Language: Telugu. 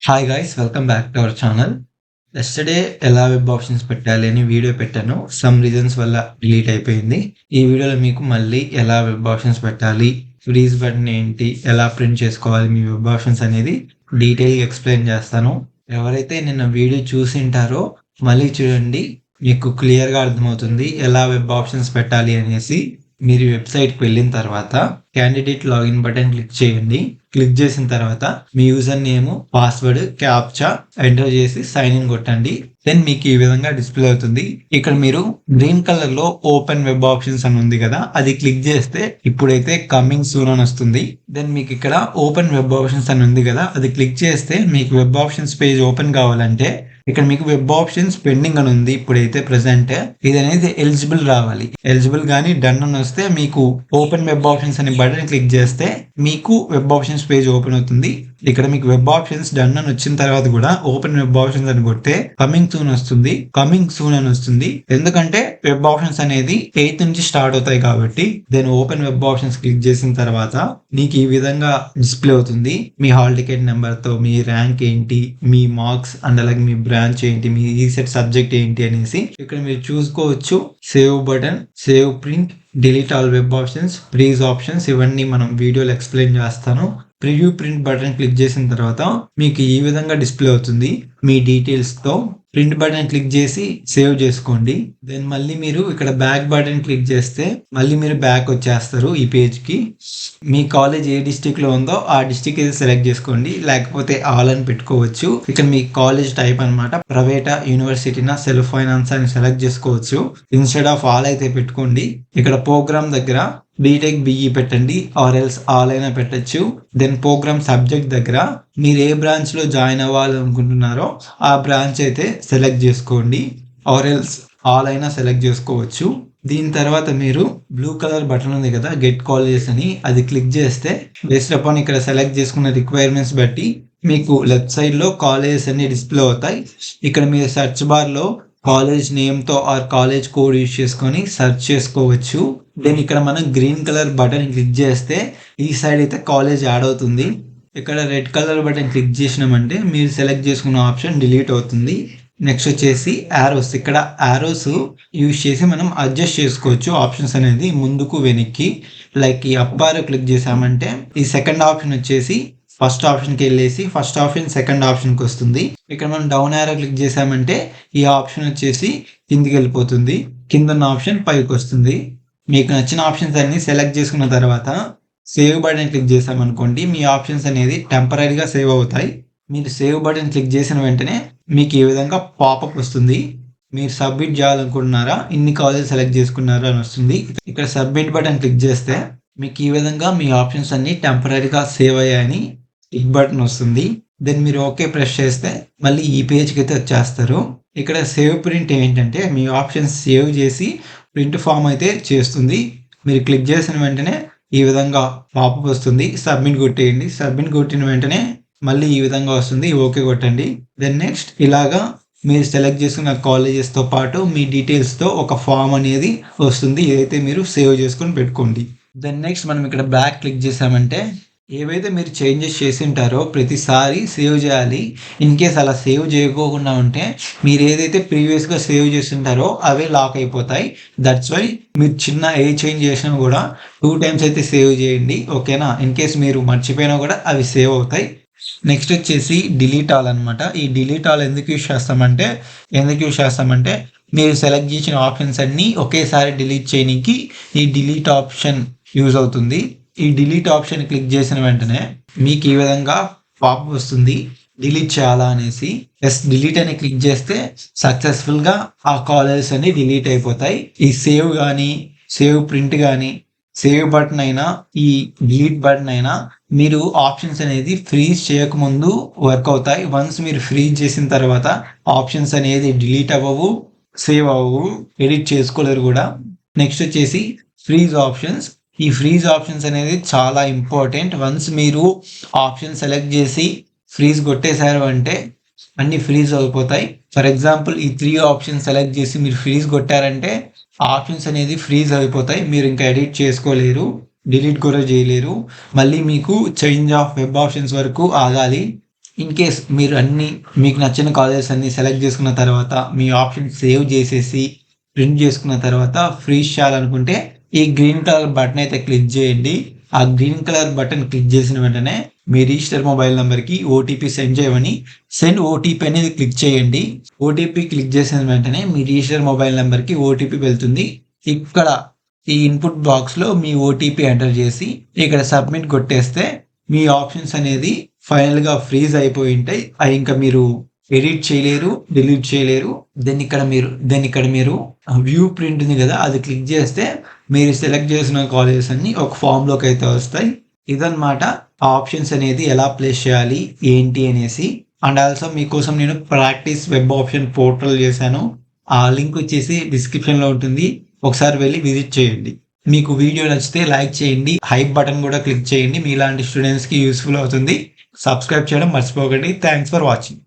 Hi guys, welcome back to our channel. Yesterday ఎలా వెబ్ ఆప్షన్స్ పెట్టాలి అని వీడియో పెట్టాను. సమ్ రీజన్స్ వల్ల డిలీట్ అయిపోయింది. ఈ వీడియోలో మీకు మళ్ళీ ఎలా వెబ్ ఆప్షన్స్ పెట్టాలి, ఫ్రీజ్ బటన్ ఏంటి, ఎలా ప్రింట్ చేసుకోవాలి మీ వెబ్ ఆప్షన్స్ అనేది డీటెయిల్గా ఎక్స్ప్లెయిన్ చేస్తాను. ఎవరైతే నిన్న వీడియో చూసింటారో మళ్ళీ చూడండి, మీకు క్లియర్గా అర్థమవుతుంది ఎలా వెబ్ ఆప్షన్స్ పెట్టాలి అనేసి. మీరు వెబ్సైట్కి వెళ్ళిన తర్వాత క్యాండిడేట్ లాగిన్ బటన్ క్లిక్ చేయండి. క్లిక్ చేసిన తర్వాత మీ user name, password, captcha enter చేసి సైన్ ఇన్ కొట్టండి. దెన్ మీకు ఈ విధంగా డిస్ప్లే అవుతుంది. ఇక్కడ మీరు గ్రీన్ కలర్ లో ఓపెన్ వెబ్ ఆప్షన్స్ అని ఉంది కదా, అది క్లిక్ చేస్తే ఇప్పుడైతే కమింగ్ సూన్ అని వస్తుంది. దెన్ మీకు ఇక్కడ ఓపెన్ వెబ్ ఆప్షన్స్ అని ఉంది కదా, అది క్లిక్ చేస్తే మీకు వెబ్ ఆప్షన్స్ పేజ్ ఓపెన్ కావాలంటే ఇక్కడ మీకు వెబ్ ఆప్షన్స్ పెండింగ్ అని ఉంది. ఇప్పుడైతే ప్రెసెంట్ ఇది అనేది ఎలిజిబుల్ రావాలి. ఎలిజిబుల్ గానీ డన్ అని వస్తే మీకు ఓపెన్ వెబ్ ఆప్షన్స్ అనే బటన్ క్లిక్ చేస్తే మీకు వెబ్ ఆప్షన్స్ పేజ్ ఓపెన్ అవుతుంది. ఇక్కడ మీకు వెబ్ ఆప్షన్స్ డన్ అని వచ్చిన తర్వాత కూడా ఓపెన్ వెబ్ ఆప్షన్స్ అని కొడితే కమింగ్ సూన్ వస్తుంది. కమింగ్ సూన్ అని వస్తుంది ఎందుకంటే వెబ్ ఆప్షన్స్ అనేది 8 నుంచి స్టార్ట్ అవుతాయి కాబట్టి. Then open web options click చేసిన తర్వాత నీకు ఈ విధంగా డిస్ప్లే అవుతుంది. మీ హాల్ టికెట్ నెంబర్ తో మీ ర్యాంక్ ఏంటి, మీ మార్క్స్ అండ్ అలాగే మీ బ్రాంచ్ ఏంటి, మీ ఈసెట్ సబ్జెక్ట్ ఏంటి అనేసి ఇక్కడ మీరు చూసుకోవచ్చు. Save button, save print, delete all web options, freeze options ఇవన్నీ మనం వీడియోలో ఎక్స్ప్లెయిన్ చేస్తాను. ప్రివ్యూ ప్రింట్ బటన్ క్లిక్ చేసిన తర్వాత మీకు ఈ విధంగా డిస్ప్లే అవుతుంది మీ డీటెయిల్స్ తో. ప్రింట్ బటన్ క్లిక్ చేసి సేవ్ చేసుకోండి. దెన్ మళ్ళీ మీరు ఇక్కడ బ్యాక్ బటన్ క్లిక్ చేస్తే మళ్ళీ మీరు బ్యాక్ వచ్చేస్తారు ఈ పేజ్ కి. మీ కాలేజ్ ఏ డిస్టిక్ లో ఉందో ఆ డిస్టిక్ అయితే సెలెక్ట్ చేసుకోండి, లేకపోతే ఆల్ అని పెట్టుకోవచ్చు. ఇక్కడ మీ కాలేజ్ టైప్ అనమాట, ప్రైవేటా, యూనివర్సిటీనా, సెల్ఫ్ ఫైనాన్స్ అని సెలెక్ట్ చేసుకోవచ్చు. ఇన్స్టెడ్ ఆఫ్ ఆల్ అయితే పెట్టుకోండి. ఇక్కడ ప్రోగ్రామ్ దగ్గర బీటెక్ బిఈ పెట్టండి, ఆర్ ఎల్స్ ఆల్ అయినా పెట్టచ్చు. దెన్ ప్రోగ్రామ్ సబ్జెక్ట్ దగ్గర మీరు ఏ బ్రాంచ్ లో జాయిన్ అవ్వాలనుకుంటున్నారో ఆ బ్రాంచ్ అయితే సెలెక్ట్ చేసుకోండి, ఆర్ ఎల్స్ ఆల్ అయినా సెలెక్ట్ చేసుకోవచ్చు. దీని తర్వాత మీరు బ్లూ కలర్ బటన్ ఉంది కదా, గెట్ కాలేజెస్ అని, అది క్లిక్ చేస్తే బేస్డ్ అపాన్ ఇక్కడ సెలెక్ట్ చేసుకున్న రిక్వైర్మెంట్స్ బట్టి మీకు లెఫ్ట్ సైడ్ లో కాలేజెస్ అన్ని డిస్ప్లే అవుతాయి. ఇక్కడ మీరు సెర్చ్ బార్ లో కాలేజ్ నేమ్ తో ఆర్ కాలేజ్ కోడ్ యూజ్ చేసుకొని సెర్చ్ చేసుకోవచ్చు. దెన్ ఇక్కడ మనం గ్రీన్ కలర్ బటన్ క్లిక్ చేస్తే ఈ సైడ్ అయితే కాలేజ్ యాడ్ అవుతుంది. ఇక్కడ రెడ్ కలర్ బటన్ క్లిక్ చేసినామంటే మీరు సెలెక్ట్ చేసుకున్న ఆప్షన్ డిలీట్ అవుతుంది. నెక్స్ట్ వచ్చేసి యారోస్, ఇక్కడ యారోస్ యూజ్ చేసి మనం అడ్జస్ట్ చేసుకోవచ్చు ఆప్షన్స్ అనేది ముందుకు వెనక్కి. లైక్ ఈ అప్ ఆరో క్లిక్ చేసామంటే ఈ సెకండ్ ఆప్షన్ వచ్చేసి ఫస్ట్ ఆప్షన్కి వెళ్ళేసి ఫస్ట్ ఆప్షన్ సెకండ్ ఆప్షన్కి వస్తుంది. ఇక్కడ మనం డౌన్ యారో క్లిక్ చేసామంటే ఈ ఆప్షన్ వచ్చేసి కిందికి వెళ్ళిపోతుంది, కింద ఉన్న ఆప్షన్ పైకి వస్తుంది. మీకు నచ్చిన ఆప్షన్స్ అన్ని సెలెక్ట్ చేసుకున్న తర్వాత సేవ్ బటన్ క్లిక్ చేసామనుకోండి, మీ ఆప్షన్స్ అనేది టెంపరీగా సేవ్ అవుతాయి. మీరు సేవ్ బటన్ క్లిక్ చేసిన వెంటనే మీకు ఈ విధంగా పాపప్ వస్తుంది. మీరు సబ్మిట్ చేయాలనుకుంటున్నారా, ఇన్ని కాలేజ్ సెలెక్ట్ చేసుకున్నారా అని వస్తుంది. ఇక్కడ సబ్మిట్ బటన్ క్లిక్ చేస్తే మీకు ఈ విధంగా మీ ఆప్షన్స్ అన్ని టెంపరీగా సేవ్ అయ్యాయని టిక్ బటన్ వస్తుంది. దెన్ మీరు ఓకే ప్రెస్ చేస్తే మళ్ళీ ఈ పేజ్కి అయితే వచ్చేస్తారు. ఇక్కడ సేవ్ ప్రింట్ ఏంటంటే మీ ఆప్షన్స్ సేవ్ చేసి ప్రింట్ ఫామ్ అయితే చేస్తుంది. మీరు క్లిక్ చేసిన వెంటనే ఈ విధంగా పాపప్ వస్తుంది. సబ్మిట్ కొట్టేయండి. సబ్మిట్ కొట్టిన వెంటనే మళ్ళీ ఈ విధంగా వస్తుంది, ఓకే కొట్టండి. దెన్ నెక్స్ట్ ఇలాగా మీరు సెలెక్ట్ చేసుకున్న కాలేజెస్తో పాటు మీ డీటెయిల్స్తో ఒక ఫామ్ అనేది వస్తుంది, ఏదైతే మీరు సేవ్ చేసుకొని పెట్టుకోండి. దెన్ నెక్స్ట్ మనం ఇక్కడ బ్యాక్ క్లిక్ చేసామంటే ఏవైతే మీరు చేంజెస్ చేసి ఉంటారో ప్రతిసారి సేవ్ చేయాలి. ఇన్ కేస్ అలా సేవ్ చేయకోకుండా ఉంటే మీరు ఏదైతే ప్రీవియస్గా సేవ్ చేసి ఉంటారో అవే లాక్ అయిపోతాయి. దట్స్ వై మీరు చిన్న ఏ చేంజ్ చేసినా కూడా 2 times అయితే సేవ్ చేయండి, ఓకేనా. ఇన్ కేస్ మీరు మర్చిపోయినా కూడా అవి సేవ్ అవుతాయి. నెక్స్ట్ వచ్చేసి డిలీట్ ఆల్ అనమాట. ఈ డిలీట్ ఆల్ ఎందుకు యూజ్ చేస్తామంటే మీరు సెలెక్ట్ చేసిన ఆప్షన్స్ అన్నీ ఒకేసారి డిలీట్ చేయడానికి ఈ డిలీట్ ఆప్షన్ యూజ్ అవుతుంది. ఈ డిలీట్ ఆప్షన్ క్లిక్ చేసిన వెంటనే మీకు ఈ విధంగా పాప్ వస్తుంది, డిలీట్ చేయాలా అనేసి. డిలీట్ అని క్లిక్ చేస్తే సక్సెస్ఫుల్గా ఆ కాలేజెస్ అన్ని డిలీట్ అయిపోతాయి. ఈ సేవ్ కానీ, సేవ్ ప్రింట్ కానీ, సేవ్ బటన్ అయినా, ఈ డిలీట్ బటన్ అయినా మీరు ఆప్షన్స్ అనేది ఫ్రీజ్ చేయకముందు వర్క్ అవుతాయి. వన్స్ మీరు ఫ్రీజ్ చేసిన తర్వాత ఆప్షన్స్ అనేది డిలీట్ అవ్వవు, సేవ్ అవ్వవు, ఎడిట్ చేసుకోలేరు కూడా. నెక్స్ట్ వచ్చేసి ఫ్రీజ్ ఆప్షన్స్. ఈ ఫ్రీజ్ ఆప్షన్స్ అనేది చాలా ఇంపార్టెంట్. వన్స్ మీరు ఆప్షన్ సెలెక్ట్ చేసి ఫ్రీజ్ కొట్టేశారు అంటే అన్ని ఫ్రీజ్ అయిపోతాయి. ఫర్ ఎగ్జాంపుల్ ఈ 3 ఆప్షన్స్ సెలెక్ట్ చేసి మీరు ఫ్రీజ్ కొట్టారంటే ఆప్షన్స్ అనేది ఫ్రీజ్ అయిపోతాయి. మీరు ఇంకా ఎడిట్ చేసుకోలేరు, డిలీట్ కూడా చేయలేరు. మళ్ళీ మీకు చేంజ్ ఆఫ్ వెబ్ ఆప్షన్స్ వరకు ఆగాలి. ఇన్ కేస్ మీరు మీకు నచ్చిన కాలేజెస్ అన్ని సెలెక్ట్ చేసుకున్న తర్వాత మీ ఆప్షన్ సేవ్ చేసేసి ప్రింట్ చేసుకున్న తర్వాత ఫ్రీజ్ చేయాలనుకుంటే ఈ గ్రీన్ కలర్ బటన్ అయితే క్లిక్ చేయండి. ఆ గ్రీన్ కలర్ బటన్ క్లిక్ చేసిన వెంటనే మీ రిజిస్టర్ మొబైల్ నెంబర్కి ఓటీపీ సెండ్ చేయమని సెండ్ ఓటీపీ అనేది క్లిక్ చేయండి. ఓటీపీ క్లిక్ చేసిన వెంటనే మీ రిజిస్టర్ మొబైల్ నెంబర్కి ఓటీపీ వెళ్తుంది. ఇక్కడ ఈ ఇన్పుట్ బాక్స్లో మీ ఓటీపీ ఎంటర్ చేసి ఇక్కడ సబ్మిట్ కొట్టేస్తే మీ ఆప్షన్స్ అనేది ఫైనల్గా ఫ్రీజ్ అయిపోయి ఉంటాయి. అవి ఇంకా మీరు ఎడిట్ చేయలేరు, డిలీట్ చేయలేరు. దెన్ ఇక్కడ మీరు వ్యూ ప్రింట్ ఉంది కదా, అది క్లిక్ చేస్తే మీరు సెలెక్ట్ చేసిన కాలేజెస్ అన్ని ఒక ఫామ్లోకి అయితే వస్తాయి. ఇదన్నమాట ఆప్షన్స్ అనేది ఎలా ప్లేస్ చేయాలి ఏంటి అనేసి. అండ్ ఆల్సో మీకోసం నేను ప్రాక్టీస్ వెబ్ ఆప్షన్ పోర్టల్ చేశాను. ఆ లింక్ వచ్చేసి డిస్క్రిప్షన్లో ఉంటుంది. ఒకసారి వెళ్ళి విజిట్ చేయండి. మీకు వీడియో నచ్చితే లైక్ చేయండి, హైప్ బటన్ కూడా క్లిక్ చేయండి. మీలాంటి స్టూడెంట్స్కి యూస్ఫుల్ అవుతుంది. సబ్స్క్రైబ్ చేయడం మర్చిపోకండి. Thanks for watching.